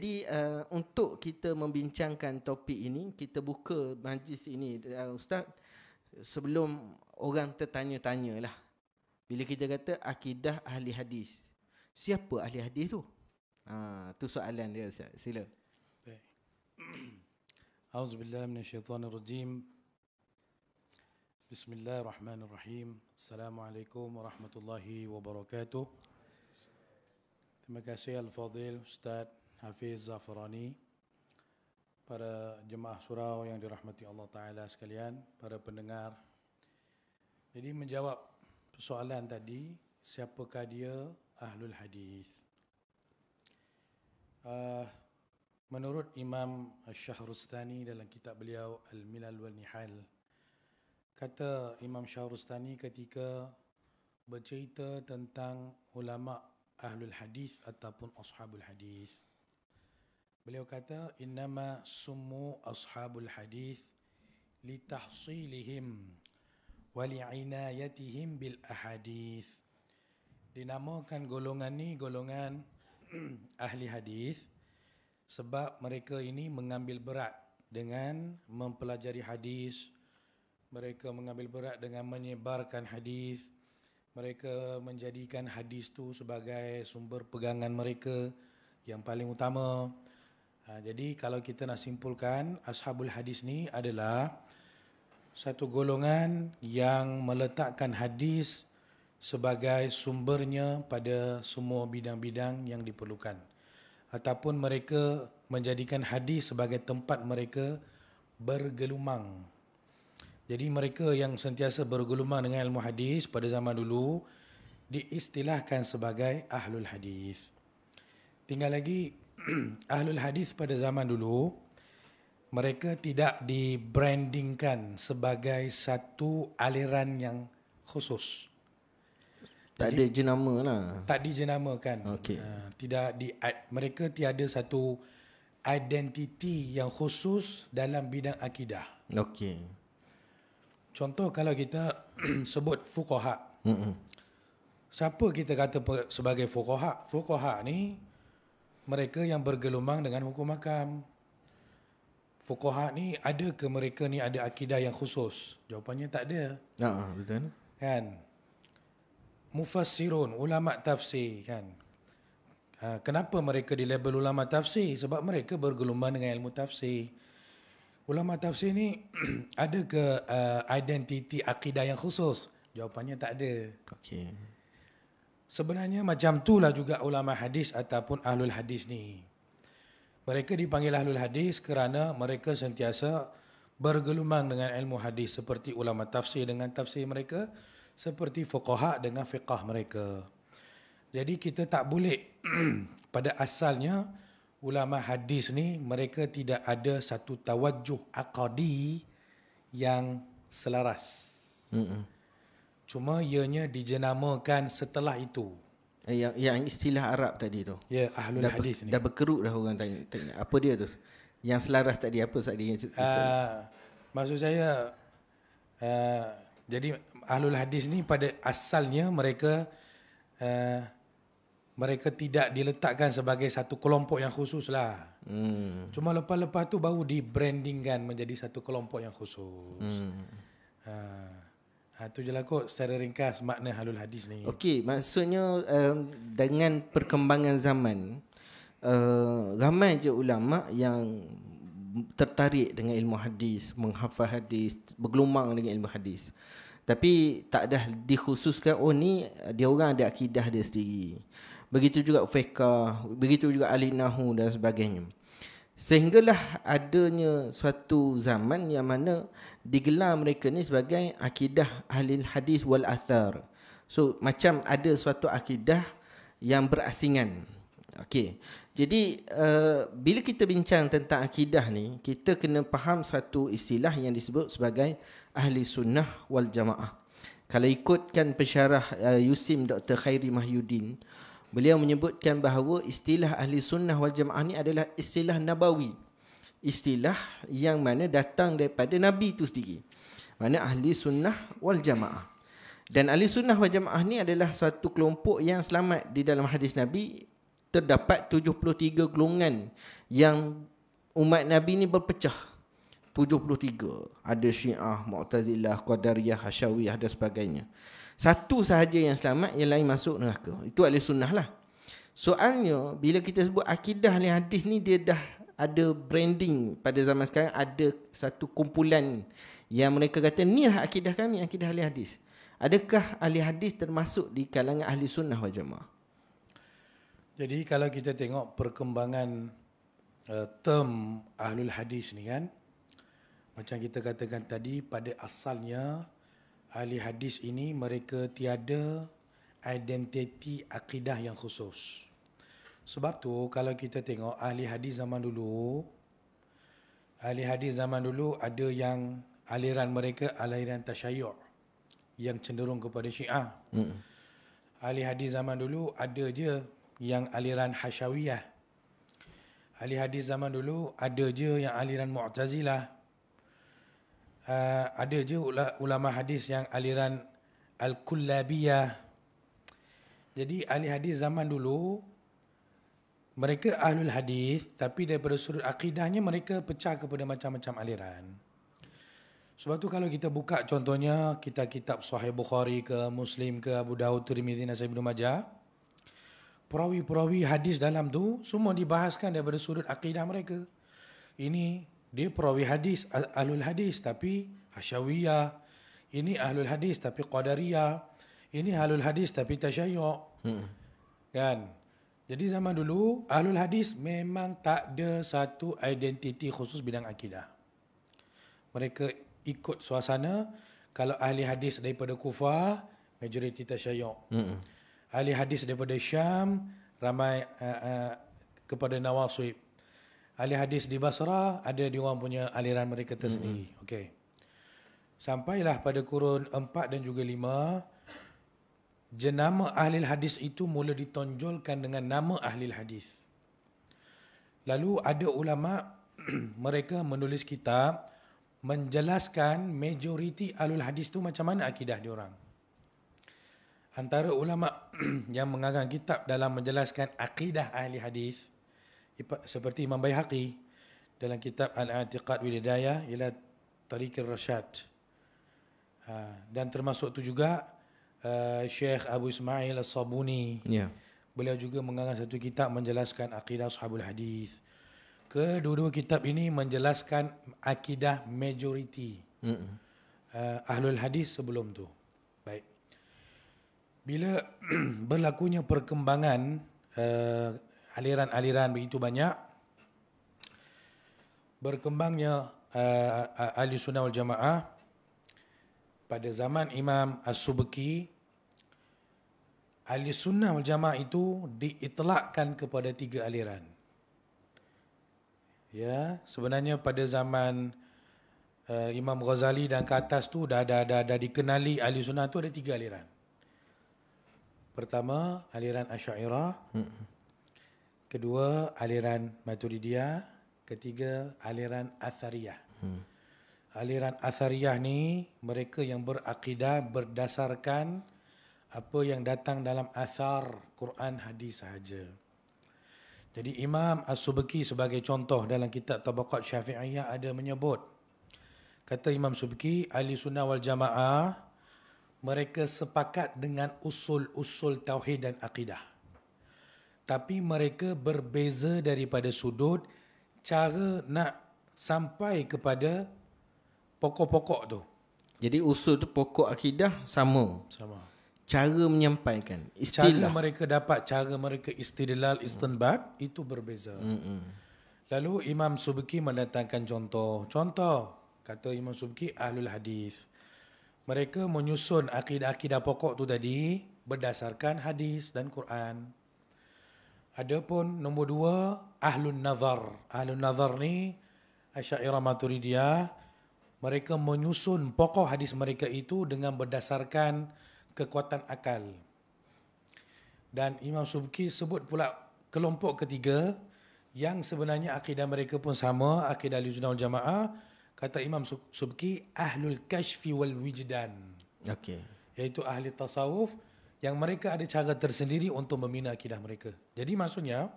Jadi untuk kita membincangkan topik ini, kita buka majlis ini, Ustaz, sebelum orang tertanya-tanya lah. Bila kita kata akidah ahli hadis, siapa ahli hadis tu? Tu soalan dia, Ustaz. Sila. Baik. A'udzubillahi minasyaitonirrajim. Bismillahirrahmanirrahim. Assalamualaikum warahmatullahi wabarakatuh. Terima kasih Al-Fadhil Ustaz Hafiz Zafarani, para jemaah surau yang dirahmati Allah Ta'ala sekalian, para pendengar. Jadi menjawab persoalan tadi, siapakah dia Ahlul Hadis? Menurut Imam Syahrustani dalam kitab beliau Al-Milal wal Nihal, kata Imam Syahrustani ketika bercerita tentang ulama Ahlul Hadis ataupun Ashabul Hadis, beliau kata innama summu ashabul hadis litahsilihim wa li'inayatihim bil ahadith. Dinamakan golongan ni golongan ahli hadis sebab mereka ini mengambil berat dengan mempelajari hadis, mereka mengambil berat dengan menyebarkan hadis, mereka menjadikan hadis tu sebagai sumber pegangan mereka yang paling utama. Jadi kalau kita nak simpulkan, ashabul hadis ni adalah satu golongan yang meletakkan hadis sebagai sumbernya pada semua bidang-bidang yang diperlukan, ataupun mereka menjadikan hadis sebagai tempat mereka bergelumang. Jadi mereka yang sentiasa bergelumang dengan ilmu hadis pada zaman dulu diistilahkan sebagai ahlul hadis. Tinggal lagi ahlul hadis pada zaman dulu, mereka tidak dibrandingkan sebagai satu aliran yang khusus. Tak ada jenama lah. Tak dijenamakan. Okey. Mereka tiada satu identiti yang khusus dalam bidang akidah. Okey. Contoh kalau kita sebut fuqaha. Siapa kita kata sebagai fuqaha? Fuqaha ni mereka yang bergelumang dengan hukum hakam. Fuqaha ni, ada ke mereka ni ada akidah yang khusus? Jawapannya tak ada. Betul. Kan? Mufassirun, ulama tafsir kan. Kenapa mereka dilabel ulama tafsir? Sebab mereka bergelumang dengan ilmu tafsir. Ulama tafsir ni ada ke identiti akidah yang khusus? Jawapannya tak ada. Okey. Sebenarnya macam itulah juga ulama hadis ataupun ahlul hadis ni. Mereka dipanggil ahlul hadis kerana mereka sentiasa bergelumang dengan ilmu hadis, seperti ulama tafsir dengan tafsir mereka, seperti fuqaha dengan fiqah mereka. Jadi kita tak boleh pada asalnya ulama hadis ni mereka tidak ada satu tawajjuh aqadi yang selaras. Cuma ianya dijenamakan setelah itu. Yang istilah Arab tadi tu. Ya, ahlul hadis ni. Dah berkerut dah orang tanya. Apa dia tu? Yang selaras tadi apa tadi? Maksud saya jadi ahlul hadis ni pada asalnya mereka tidak diletakkan sebagai satu kelompok yang khusus lah. Cuma lepas-lepas tu baru di-brandingkan menjadi satu kelompok yang khusus. Itu je lah kot secara ringkas makna ahlul hadis ni. Okey, maksudnya dengan perkembangan zaman, ramai je ulama yang tertarik dengan ilmu hadis, menghafal hadis, bergelumang dengan ilmu hadis. Tapi tak dah dikhususkan, ni dia orang ada akidah dia sendiri. Begitu juga fiqh, begitu juga ahli nahwu dan sebagainya. Sehinggalah adanya suatu zaman yang mana digelar mereka ni sebagai akidah ahli hadis wal athar. So macam ada suatu akidah yang berasingan. Okey. Jadi bila kita bincang tentang akidah ni, kita kena faham satu istilah yang disebut sebagai ahli sunnah wal jamaah. Kalau ikutkan pensyarah Yusim Dr. Khairi Mahyuddin, beliau menyebutkan bahawa istilah ahli sunnah wal jamaah ni adalah istilah nabawi. Istilah yang mana datang daripada Nabi itu sendiri. Mana ahli sunnah wal jamaah. Dan ahli sunnah wal jamaah ni adalah suatu kelompok yang selamat di dalam hadis Nabi terdapat 73 golongan yang umat Nabi ni berpecah. 73. Ada Syiah, Mu'tazilah, Qadariyah, Hasyawiyah dan sebagainya. Satu sahaja yang selamat, yang lain masuk neraka. Itu ahli sunnah lah. Soalnya, bila kita sebut akidah ahli hadis ni, dia dah ada branding pada zaman sekarang. Ada satu kumpulan yang mereka kata, ni lah akidah kami, akidah ahli hadis. Adakah ahli hadis termasuk di kalangan ahli sunnah wal jamaah? Jadi kalau kita tengok perkembangan term ahlul hadis ni kan, macam kita katakan tadi, pada asalnya ahli hadis ini mereka tiada identiti akidah yang khusus. Sebab tu kalau kita tengok ahli hadis zaman dulu ada yang aliran mereka aliran tasyayu' yang cenderung kepada Syiah. Ahli hadis zaman dulu ada je yang aliran Hasyawiyah. Ahli hadis zaman dulu ada je yang aliran Mu'tazilah. Ada je ulama hadis yang aliran Al-Kullabiyah. Jadi ahli hadis zaman dulu mereka ahlul hadis, tapi daripada sudut akidahnya mereka pecah kepada macam-macam aliran. Sebab tu kalau kita buka contohnya kitab-kitab Sahih Bukhari ke Muslim ke Abu Dawud, Tirmizi, Nasai, Ibnu Majah, perawi-perawi hadis dalam tu semua dibahaskan daripada sudut akidah mereka. Ini dia perawi hadis, ahlul hadis tapi Hasyawiyah. Ini ahlul hadis tapi Qadariyah. Ini ahlul hadis tapi Tasyayu'. Kan? Jadi zaman dulu ahlul hadis memang tak ada satu identiti khusus bidang akidah. Mereka ikut suasana. Kalau ahli hadis daripada Kufah, majoriti Tasyayu'. Ahli hadis daripada Syam, ramai kepada Nawasib. Ahli hadis di Basrah, ada diorang punya aliran mereka tersendiri. Okey. Sampailah pada kurun 4 dan juga 5, jenama ahli hadis itu mula ditonjolkan dengan nama ahli hadis. Lalu ada ulama mereka menulis kitab menjelaskan majoriti ahlul hadis tu macam mana akidah diorang. Antara ulama yang mengarang kitab dalam menjelaskan akidah ahli hadis seperti Imam Baihaqi dalam kitab Al-I'tiqad wal Hidayah ila Tariqir Rasyad. Dan termasuk tu juga Syekh Abu Ismail As-Sabuni. Beliau juga mengarang satu kitab menjelaskan akidah Ashabul Hadis. Kedua-dua kitab ini menjelaskan akidah majoriti ahlul hadis sebelum tu. Baik. Bila berlakunya perkembangan aliran-aliran begitu banyak, berkembangnya ahli sunnah wal jamaah pada zaman Imam As-Subki, ahli sunnah wal jamaah itu diitlakkan kepada 3 aliran. Ya, sebenarnya pada zaman Imam Ghazali dan ke atas tu dah dikenali ahli sunnah tu ada 3 aliran. Pertama, aliran Asy'ariyah. Kedua, aliran Maturidiyah. Ketiga, aliran Athariyah. Aliran Athariyah ni mereka yang berakidah berdasarkan apa yang datang dalam athar Quran hadis sahaja. Jadi Imam As-Subki sebagai contoh dalam kitab Tabaqat Syafi'iyah ada menyebut, kata Imam Subki, ahli sunnah wal jamaah mereka sepakat dengan usul-usul tauhid dan akidah. Tapi mereka berbeza daripada sudut cara nak sampai kepada pokok-pokok tu. Jadi usul tu pokok akidah sama. Cara menyampaikan, istilah. Cara mereka istidlal, istinbat itu berbeza. Lalu Imam Subki mendatangkan contoh. Kata Imam Subki, ahlul hadis. Mereka menyusun akidah-akidah pokok tu tadi berdasarkan hadis dan Quran. Adapun nombor 2, ahlun nazar. Ahlun nazar ni Asy'ariyah Maturidiyah, mereka menyusun pokok hadis mereka itu dengan berdasarkan kekuatan akal. Dan Imam Subki sebut pula kelompok ketiga yang sebenarnya akidah mereka pun sama, akidah Ahlussunnah wal Jamaah. Kata Imam Subki, ahlul kashfi wal wijdan. Okey. Iaitu ahli tasawuf yang mereka ada cara tersendiri untuk membina akidah mereka. Jadi maksudnya,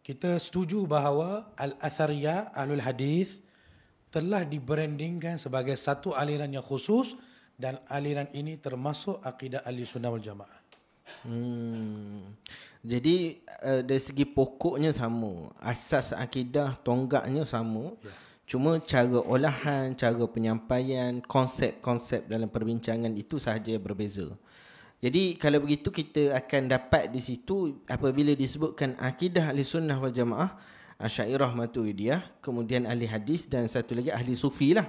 kita setuju bahawa Al-Athariyah, Ahlul Hadis telah dibrandingkan sebagai satu aliran yang khusus dan aliran ini termasuk akidah Ahli Sunnah wal Jamaah. Jadi dari segi pokoknya sama, asas akidah, tonggaknya sama. Cuma cara olahan, cara penyampaian, konsep-konsep dalam perbincangan itu sahaja yang berbeza. Jadi kalau begitu kita akan dapat di situ apabila disebutkan akidah Ahli Sunnah wal Jamaah, Asy'ariyah Maturidiyah, kemudian ahli hadis dan satu lagi ahli sufi lah.